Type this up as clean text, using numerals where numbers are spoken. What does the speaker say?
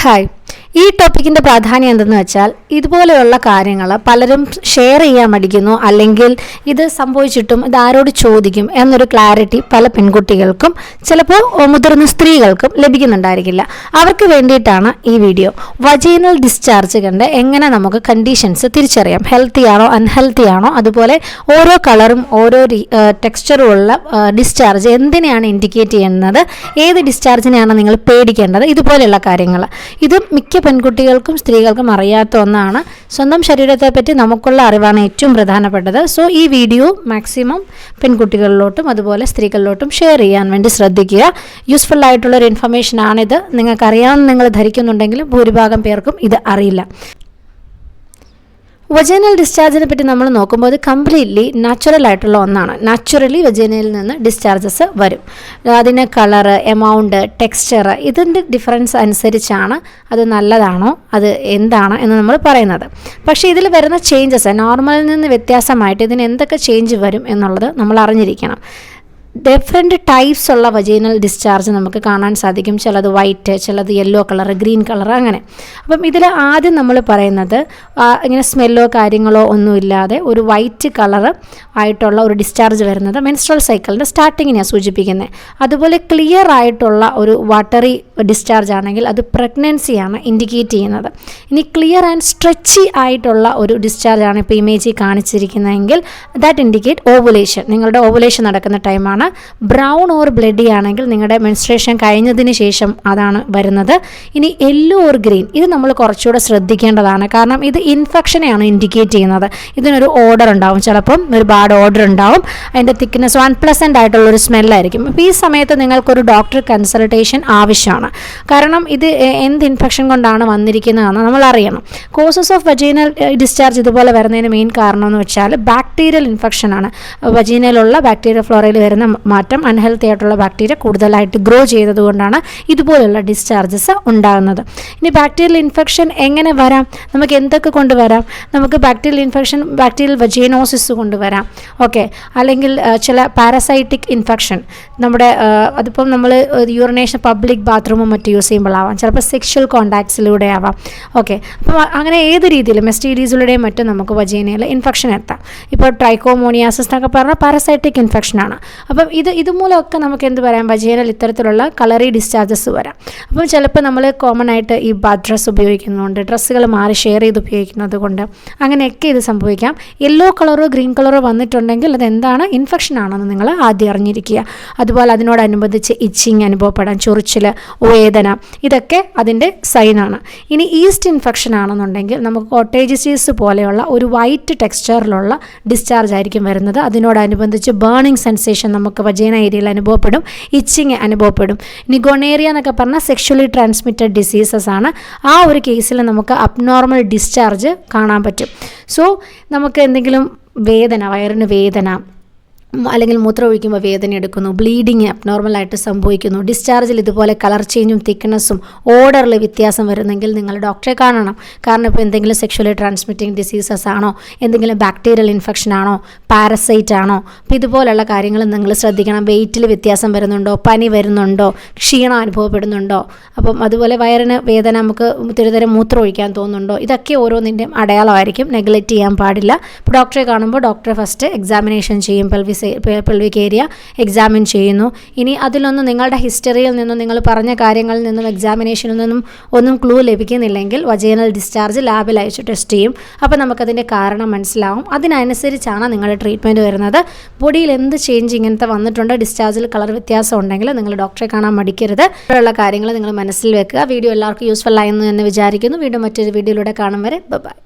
Hi. ഈ ടോപ്പിക്കിൻ്റെ പ്രാധാന്യം എന്തെന്ന് വെച്ചാൽ ഇതുപോലെയുള്ള കാര്യങ്ങൾ പലരും ഷെയർ ചെയ്യാൻ മടിക്കുന്നു, അല്ലെങ്കിൽ ഇത് സംഭവിച്ചിട്ടും ഇത് ആരോട് ചോദിക്കും എന്നൊരു ക്ലാരിറ്റി പല പെൺകുട്ടികൾക്കും ചിലപ്പോൾ മുതിർന്ന സ്ത്രീകൾക്കും ലഭിക്കുന്നുണ്ടായിരിക്കില്ല. അവർക്ക് വേണ്ടിയിട്ടാണ് ഈ വീഡിയോ. വജൈനൽ ഡിസ്ചാർജ് കണ്ട് എങ്ങനെ നമുക്ക് കണ്ടീഷൻസ് തിരിച്ചറിയാം, ഹെൽത്തി ആണോ അൺഹെൽത്തി ആണോ, അതുപോലെ ഓരോ കളറും ഓരോ ടെക്സ്ചറും ഉള്ള ഡിസ്ചാർജ് എന്തിനെയാണ് ഇൻഡിക്കേറ്റ് ചെയ്യുന്നത്, ഏത് ഡിസ്ചാർജിനെയാണ് നിങ്ങൾ പേടിക്കേണ്ടത്, ഇതുപോലെയുള്ള കാര്യങ്ങൾ. ഇത് മിക്ക പെൺകുട്ടികൾക്കും സ്ത്രീകൾക്കും അറിയാത്ത ഒന്നാണ്. സ്വന്തം ശരീരത്തെപ്പറ്റി നമുക്കുള്ള അറിവാണ് ഏറ്റവും പ്രധാനപ്പെട്ടത്. സോ ഈ വീഡിയോ മാക്സിമം പെൺകുട്ടികളിലോട്ടും അതുപോലെ സ്ത്രീകളിലോട്ടും ഷെയർ ചെയ്യാൻ വേണ്ടി ശ്രദ്ധിക്കുക. യൂസ്ഫുൾ ആയിട്ടുള്ളൊരു ഇൻഫർമേഷൻ ആണിത്. നിങ്ങൾക്കറിയാമെന്ന് നിങ്ങൾ ധരിക്കുന്നുണ്ടെങ്കിലും ഭൂരിഭാഗം പേർക്കും ഇത് അറിയില്ല. വജൈനൽ ഡിസ്ചാർജിനെ പറ്റി നമ്മൾ നോക്കുമ്പോൾ അത് കംപ്ലീറ്റ്ലി നാച്ചുറൽ ആയിട്ടുള്ള ഒന്നാണ്. നാച്ചുറലി വജൈനയിൽ നിന്ന് ഡിസ്ചാർജസ് വരും. അതിന് കളറ്, എമൗണ്ട്, ടെക്സ്ചർ, ഇതിൻ്റെ ഡിഫറൻസ് അനുസരിച്ചാണ് അത് നല്ലതാണോ അത് എന്താണ് എന്ന് നമ്മൾ പറയുന്നത്. പക്ഷേ ഇതിൽ വരുന്ന ചേഞ്ചസ് നോർമലിൽ നിന്ന് വ്യത്യാസമായിട്ട് ഇതിന് എന്തൊക്കെ ചേഞ്ച് വരും എന്നുള്ളത് നമ്മൾ അറിഞ്ഞിരിക്കണം. ഡിഫറെൻറ്റ് ടൈപ്സ് ഉള്ള വജൈനൽ ഡിസ്ചാർജ് നമുക്ക് കാണാൻ സാധിക്കും. ചിലത് വൈറ്റ്, ചിലത് യെല്ലോ കളർ, ഗ്രീൻ കളർ, അങ്ങനെ. അപ്പം ഇതിൽ ആദ്യം നമ്മൾ പറയുന്നത് ഇങ്ങനെ സ്മെല്ലോ കാര്യങ്ങളോ ഒന്നുമില്ലാതെ ഒരു വൈറ്റ് കളർ ആയിട്ടുള്ള ഒരു ഡിസ്ചാർജ് വരുന്നത് മെൻസ്ട്രൽ സൈക്കിളിൻ്റെ സ്റ്റാർട്ടിങ്ങിനെയാണ് സൂചിപ്പിക്കുന്നത്. അതുപോലെ ക്ലിയർ ആയിട്ടുള്ള ഒരു വാട്ടറി ഡിസ്ചാർജ് ആണെങ്കിൽ അത് പ്രഗ്നൻസിയാണ് ഇൻഡിക്കേറ്റ് ചെയ്യുന്നത്. ഇനി ക്ലിയർ ആൻഡ് സ്ട്രെച്ചി ആയിട്ടുള്ള ഒരു ഡിസ്ചാർജ് ആണ് ഇപ്പോൾ ഇമേജിൽ കാണിച്ചിരിക്കുന്നതെങ്കിൽ ദാറ്റ് ഇൻഡിക്കേറ്റ് ഓവുലേഷൻ, നിങ്ങളുടെ ഓവുലേഷൻ നടക്കുന്ന ടൈമാണ്. ബ്രൗൺ ഓർ ബ്ലഡി ആണെങ്കിൽ നിങ്ങളുടെ മെൻസ്ട്രേഷൻ കഴിഞ്ഞതിന് ശേഷം അതാണ് വരുന്നത്. ഇനി യെല്ലോ ഓർ ഗ്രീൻ, ഇത് നമ്മൾ കുറച്ചുകൂടെ ശ്രദ്ധിക്കേണ്ടതാണ്. കാരണം ഇത് ഇൻഫെക്ഷനെയാണ് ഇൻഡിക്കേറ്റ് ചെയ്യുന്നത്. ഇതിനൊരു ഓർഡർ ഉണ്ടാവും, ചിലപ്പം ഒരു ബാഡ് ഓർഡർ ഉണ്ടാവും. അതിൻ്റെ തിക്നെസ് അൺപ്ലസൻ്റ് ആയിട്ടുള്ളൊരു സ്മെല്ലായിരിക്കും. അപ്പോൾ ഈ സമയത്ത് നിങ്ങൾക്കൊരു ഡോക്ടർ കൺസൾട്ടേഷൻ ആവശ്യമാണ്. കാരണം ഇത് എന്ത് ഇൻഫെക്ഷൻ കൊണ്ടാണ് വന്നിരിക്കുന്നതെന്ന് നമ്മൾ അറിയണം. കോസസ് ഓഫ് വജൈനൽ ഡിസ്ചാർജ് ഇതുപോലെ വരുന്നതിന് മെയിൻ കാരണം എന്ന് വെച്ചാൽ ബാക്ടീരിയൽ ഇൻഫെക്ഷനാണ്. വജൈനയിലുള്ള ബാക്ടീരിയ ഫ്ലോറയിൽ വരുന്ന മാറ്റം അൺഹെൽത്തി ആയിട്ടുള്ള ബാക്ടീരിയ കൂടുതലായിട്ട് ഗ്രോ ചെയ്തതുകൊണ്ടാണ് ഇതുപോലുള്ള ഡിസ്ചാർജസ് ഉണ്ടാകുന്നത്. ഇനി ബാക്ടീരിയൽ ഇൻഫെക്ഷൻ എങ്ങനെ വരാം, നമുക്ക് എന്തൊക്കെ കൊണ്ടുവരാം? നമുക്ക് ബാക്ടീരിയൽ ഇൻഫെക്ഷൻ ബാക്ടീരിയൽ വജൈനോസിസ് കൊണ്ടുവരാം, ഓക്കെ. അല്ലെങ്കിൽ ചില പാരസൈറ്റിക് ഇൻഫെക്ഷൻ, നമ്മുടെ അതിപ്പം നമ്മൾ യൂറിനേഷൻ പബ്ലിക് ബാത്റൂമും മറ്റും യൂസ് ചെയ്യുമ്പോഴാവാം, ചിലപ്പോൾ സെക്ഷൽ കോണ്ടാക്ട്സിലൂടെ ആവാം, ഓക്കെ. അപ്പം അങ്ങനെ ഏത് രീതിയിലും STDസിലൂടെയും മറ്റും നമുക്ക് വജൈനയിൽ ഇൻഫെക്ഷൻ എത്താം. ഇപ്പോൾ ട്രൈക്കോമോണിയാസിസ് എന്നൊക്കെ പറഞ്ഞാൽ പാരസൈറ്റിക് ഇൻഫെക്ഷനാണ്. അപ്പം ഇതുമൂലമൊക്കെ നമുക്ക് എന്ത് പറയാം, വജൈനൽ ഇത്തരത്തിലുള്ള കളറി ഡിസ്ചാർജസ് വരാം. അപ്പം ചിലപ്പോൾ നമ്മൾ കോമൺ ആയിട്ട് ഈ ബാത്ത് ഡ്രസ്സ് ഉപയോഗിക്കുന്നുണ്ട്, ഡ്രസ്സുകൾ മാറി ഷെയർ ചെയ്ത് ഉപയോഗിക്കുന്നത് കൊണ്ട് അങ്ങനെയൊക്കെ ഇത് സംഭവിക്കാം. യെല്ലോ കളറോ ഗ്രീൻ കളറോ വന്നിട്ടുണ്ടെങ്കിൽ അതെന്താണ്, ഇൻഫെക്ഷൻ ആണെന്ന് നിങ്ങൾ ആദ്യം അറിഞ്ഞിരിക്കുക. അതുപോലെ അതിനോടനുബന്ധിച്ച് ഇച്ചിങ് അനുഭവപ്പെടാൻ, ചൊറിച്ചിൽ, വേദന, ഇതൊക്കെ അതിൻ്റെ സൈനാണ്. ഇനി ഈസ്റ്റ് ഇൻഫെക്ഷൻ ആണെന്നുണ്ടെങ്കിൽ നമുക്ക് കോട്ടേജിസീസ് പോലെയുള്ള ഒരു വൈറ്റ് ടെക്സ്ചറിലുള്ള ഡിസ്ചാർജ് ആയിരിക്കും വരുന്നത്. അതിനോടനുബന്ധിച്ച് ബേണിംഗ് സെൻസേഷൻ നമുക്ക് വജൈന ഏരിയയിൽ അനുഭവപ്പെടും, ഇച്ചിങ് അനുഭവപ്പെടും. ഇനി ഗൊണേറിയ എന്നൊക്കെ പറഞ്ഞാൽ സെക്ഷുവലി ട്രാൻസ്മിറ്റഡ് ഡിസീസസ് ആണ്. ആ ഒരു കേസിൽ നമുക്ക് അബ്നോർമൽ ഡിസ്ചാർജ് കാണാൻ പറ്റും. സോ നമുക്ക് എന്തെങ്കിലും വേദന, വയറിന് വേദന, അല്ലെങ്കിൽ മൂത്രം ഒഴിക്കുമ്പോൾ വേദന എടുക്കുന്നു, ബ്ലീഡിങ് അബ്നോർമലായിട്ട് സംഭവിക്കുന്നു, ഡിസ്ചാർജിൽ ഇതുപോലെ കളർ ചേഞ്ചും തിക്നെസ്സും ഓർഡറിൽ വ്യത്യാസം വരുന്നെങ്കിൽ നിങ്ങൾ ഡോക്ടറെ കാണണം. കാരണം ഇപ്പോൾ എന്തെങ്കിലും സെക്ഷുവലി ട്രാൻസ്മിറ്റിംഗ് ഡിസീസസ് ആണോ, എന്തെങ്കിലും ബാക്ടീരിയൽ ഇൻഫെക്ഷൻ ആണോ, പാരസൈറ്റ് ആണോ, അപ്പോൾ ഇതുപോലുള്ള കാര്യങ്ങൾ നിങ്ങൾ ശ്രദ്ധിക്കണം. വെയിറ്റിൽ വ്യത്യാസം വരുന്നുണ്ടോ, പനി വരുന്നുണ്ടോ, ക്ഷീണം അനുഭവപ്പെടുന്നുണ്ടോ, അപ്പം അതുപോലെ വയറിന് വേദന, നമുക്ക് തിരുതരം മൂത്രം ഒഴിക്കാൻ തോന്നുന്നുണ്ടോ, ഇതൊക്കെ ഓരോന്നിൻ്റെയും അടയാളമായിരിക്കും. നെഗ്ലക്റ്റ് ചെയ്യാൻ പാടില്ല. ഇപ്പോൾ ഡോക്ടറെ കാണുമ്പോൾ ഡോക്ടറെ ഫസ്റ്റ് എക്സാമിനേഷൻ ചെയ്യും, പെൽവിക് ഏരിയ എക്സാമിൻ ചെയ്യുന്നു. ഇനി അതിലൊന്നും നിങ്ങളുടെ ഹിസ്റ്ററിയിൽ നിന്നും നിങ്ങൾ പറഞ്ഞ കാര്യങ്ങളിൽ നിന്നും എക്സാമിനേഷനിൽ നിന്നും ഒന്നും ക്ലൂ ലഭിക്കുന്നില്ലെങ്കിൽ വജൈനൽ ഡിസ്ചാർജ് ലാബിൽ അയച്ച് ടെസ്റ്റ് ചെയ്യും. അപ്പോൾ നമുക്കതിൻ്റെ കാരണം മനസ്സിലാവും. അതിനനുസരിച്ചാണ് നിങ്ങളുടെ ട്രീറ്റ്മെൻറ്റ് വരുന്നത്. ബോഡിയിൽ എന്ത് ചേഞ്ച് ഇങ്ങനത്തെ വന്നിട്ടുണ്ട്, ഡിസ്ചാർജിൽ കളർ വ്യത്യാസം ഉണ്ടെങ്കിൽ നിങ്ങൾ ഡോക്ടറെ കാണാൻ മടിക്കരുത്. ഇങ്ങനെയുള്ള കാര്യങ്ങൾ നിങ്ങൾ മനസ്സിൽ വെക്കുക. വീഡിയോ എല്ലാവർക്കും യൂസ്ഫുൾ ആയെന്ന് തന്നെ വിചാരിക്കുന്നു. വീണ്ടും മറ്റൊരു വീഡിയോയിലൂടെ കാണും വരെ ബൈ.